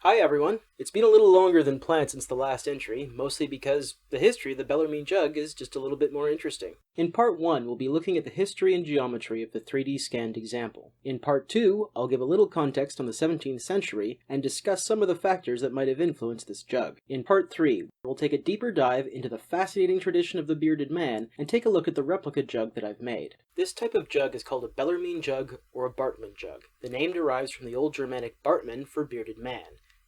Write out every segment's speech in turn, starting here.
Hi everyone! It's been a little longer than planned since the last entry, mostly because the history of the Bellarmine Jug is just a little bit more interesting. In part 1, we'll be looking at the history and geometry of the 3D scanned example. In part 2, I'll give a little context on the 17th century and discuss some of the factors that might have influenced this jug. In part 3, we'll take a deeper dive into the fascinating tradition of the bearded man and take a look at the replica jug that I've made. This type of jug is called a Bellarmine jug or a Bartman jug. The name derives from the old Germanic Bartman for bearded man.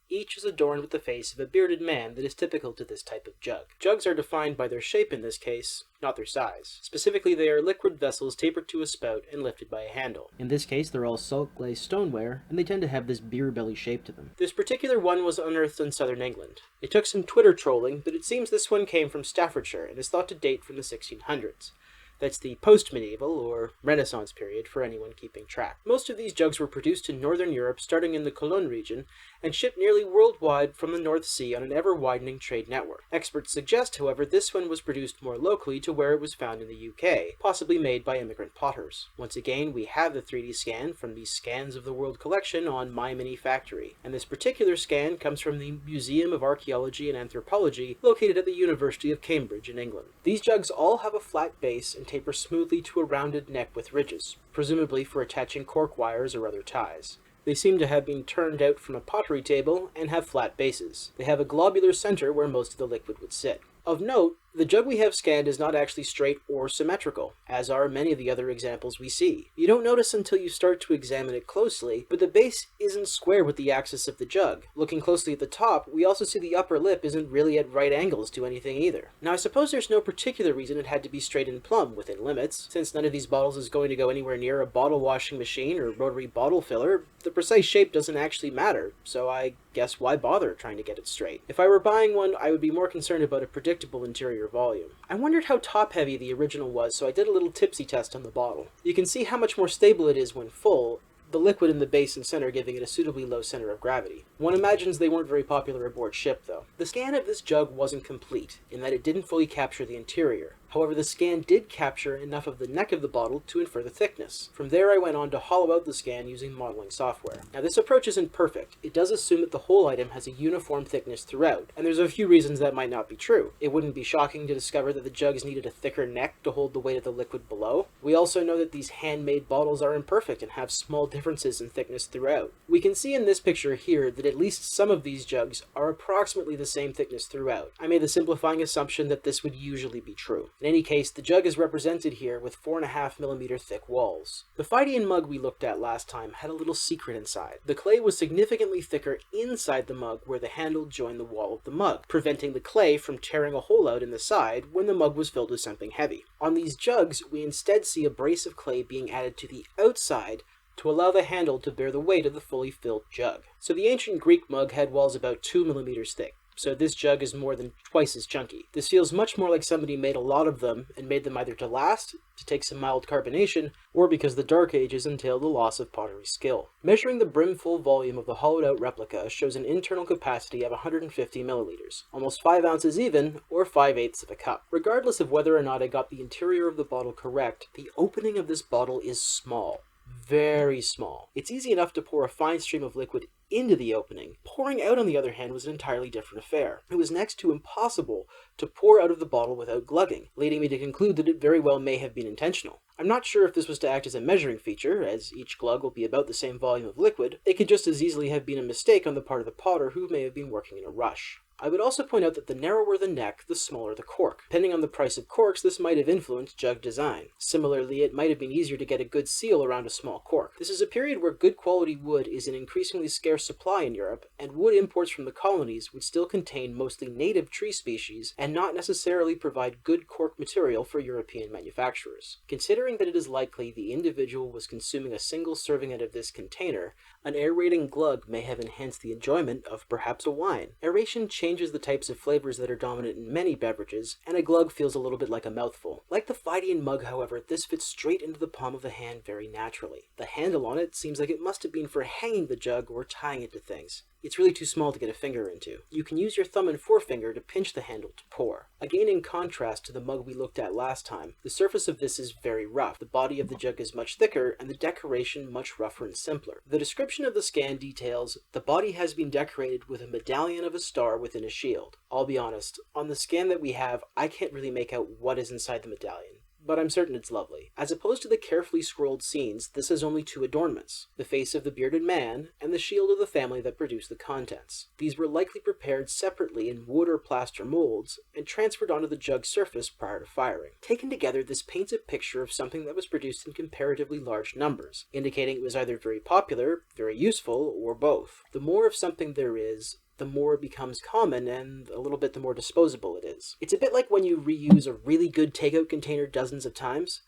Each is adorned with the face of a bearded man that is typical to this type of jug. Jugs are defined by their shape in this case, not their size. Specifically, they are liquid vessels tapered to a spout and lifted by a handle. In this case, they're all salt glaze stoneware, and they tend to have this beer belly shape to them. This particular one was unearthed in southern England. It took some Twitter trolling, but it seems this one came from Staffordshire and is thought to date from the 1600s. That's the post-medieval, or Renaissance period, for anyone keeping track. Most of these jugs were produced in northern Europe, starting in the Cologne region, and shipped nearly worldwide from the North Sea on an ever-widening trade network. Experts suggest, however, this one was produced more locally to where it was found in the UK, possibly made by immigrant potters. Once again, we have the 3D scan from the Scans of the World collection on My Mini Factory, and this particular scan comes from the Museum of Archaeology and Anthropology, located at the University of Cambridge in England. These jugs all have a flat base and taper smoothly to a rounded neck with ridges, presumably for attaching cork wires or other ties. They seem to have been turned out from a pottery table and have flat bases. They have a globular center where most of the liquid would sit. Of note, the jug we have scanned is not actually straight or symmetrical, as are many of the other examples we see. You don't notice until you start to examine it closely, but the base isn't square with the axis of the jug. Looking closely at the top, we also see the upper lip isn't really at right angles to anything either. Now I suppose there's no particular reason it had to be straight and plumb within limits. Since none of these bottles is going to go anywhere near a bottle washing machine or rotary bottle filler, the precise shape doesn't actually matter, so I guess why bother trying to get it straight? If I were buying one, I would be more concerned about a predictable interior volume. I wondered how top-heavy the original was, so I did a little tipsy test on the bottle. You can see how much more stable it is when full, the liquid in the base and center giving it a suitably low center of gravity. One imagines they weren't very popular aboard ship, though. The scan of this jug wasn't complete, in that it didn't fully capture the interior. However, the scan did capture enough of the neck of the bottle to infer the thickness. From there, I went on to hollow out the scan using modeling software. Now, this approach isn't perfect. It does assume that the whole item has a uniform thickness throughout, and there's a few reasons that might not be true. It wouldn't be shocking to discover that the jugs needed a thicker neck to hold the weight of the liquid below. We also know that these handmade bottles are imperfect and have small differences in thickness throughout. We can see in this picture here that at least some of these jugs are approximately the same thickness throughout. I made the simplifying assumption that this would usually be true. In any case, the jug is represented here with 4.5mm thick walls. The Phidian mug we looked at last time had a little secret inside. The clay was significantly thicker inside the mug where the handle joined the wall of the mug, preventing the clay from tearing a hole out in the side when the mug was filled with something heavy. On these jugs, we instead see a brace of clay being added to the outside to allow the handle to bear the weight of the fully filled jug. So the ancient Greek mug had walls about 2mm thick. So this jug is more than twice as chunky. This feels much more like somebody made a lot of them and made them either to last, to take some mild carbonation, or because the Dark Ages entailed the loss of pottery skill. Measuring the brimful volume of the hollowed out replica shows an internal capacity of 150 milliliters, almost 5 ounces even, or 5/8 of a cup. Regardless of whether or not I got the interior of the bottle correct, the opening of this bottle is small. Very small. It's easy enough to pour a fine stream of liquid into the opening. Pouring out, on the other hand, was an entirely different affair. It was next to impossible to pour out of the bottle without glugging, leading me to conclude that it very well may have been intentional. I'm not sure if this was to act as a measuring feature, as each glug will be about the same volume of liquid. It could just as easily have been a mistake on the part of the potter who may have been working in a rush. I would also point out that the narrower the neck, the smaller the cork. Depending on the price of corks, this might have influenced jug design. Similarly, it might have been easier to get a good seal around a small cork. This is a period where good quality wood is in increasingly scarce supply in Europe, and wood imports from the colonies would still contain mostly native tree species and not necessarily provide good cork material for European manufacturers. Considering that it is likely the individual was consuming a single serving out of this container, an aerating glug may have enhanced the enjoyment of perhaps a wine. Aeration changes the types of flavors that are dominant in many beverages, and a glug feels a little bit like a mouthful. Like the Phidian mug, however, this fits straight into the palm of the hand very naturally. The handle on it seems like it must have been for hanging the jug or tying it to things. It's really too small to get a finger into. You can use your thumb and forefinger to pinch the handle to pour. Again, in contrast to the mug we looked at last time, the surface of this is very rough. The body of the jug is much thicker, and the decoration much rougher and simpler. The description description of the scan details, the body has been decorated with a medallion of a star within a shield. I'll be honest, on the scan that we have, I can't really make out what is inside the medallion, but I'm certain it's lovely. As opposed to the carefully scrolled scenes, this has only two adornments: the face of the bearded man, and the shield of the family that produced the contents. These were likely prepared separately in wood or plaster molds, and transferred onto the jug's surface prior to firing. Taken together, this paints a picture of something that was produced in comparatively large numbers, indicating it was either very popular, very useful, or both. The more of something there is, the more it becomes common, and a little bit the more disposable it is. It's a bit like when you reuse a really good takeout container dozens of times.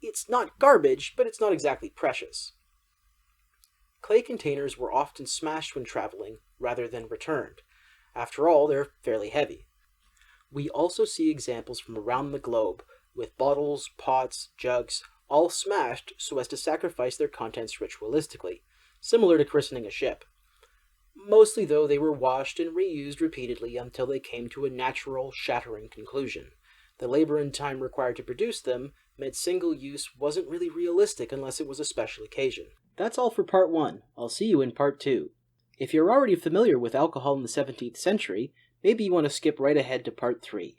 It's not garbage, but it's not exactly precious. Clay containers were often smashed when traveling, rather than returned. After all, they're fairly heavy. We also see examples from around the globe, with bottles, pots, jugs, all smashed so as to sacrifice their contents ritualistically, similar to christening a ship. Mostly, though, they were washed and reused repeatedly until they came to a natural, shattering conclusion. The labor and time required to produce them meant single use wasn't really realistic unless it was a special occasion. That's all for part 1. I'll see you in part 2. If you're already familiar with alcohol in the 17th century, maybe you want to skip right ahead to part 3.